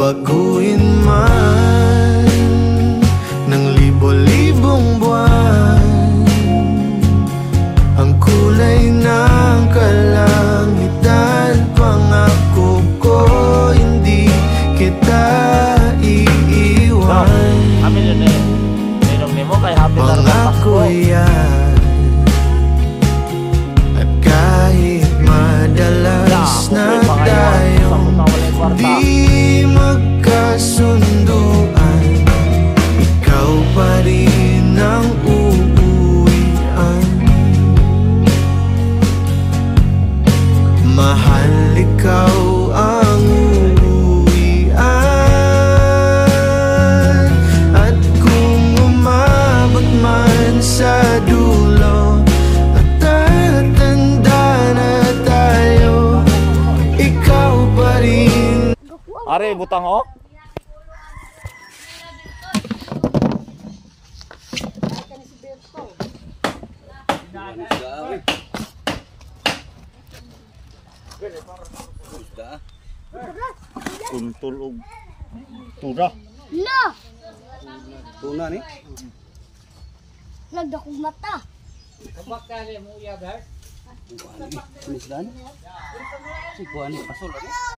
Baguhin man ng libo-libong buwan ang kulay ng kalangitan. Pangako ko hindi kita iiwan. Pangako yan. At kahit madalas na tayong di magkasunduan, ikaw pa rin ang uuwian. Mahal, ikaw ang uuwian. At kung umabot man sa dulo at tatanda na tayo, ikaw pa rin. Are, butang o? Kuntul og tuna. La! Tuna ni? Nagdakong mata. Kabak ka rin mo iya, Bert? Kuan ni. Kuan ni. Pasol ani.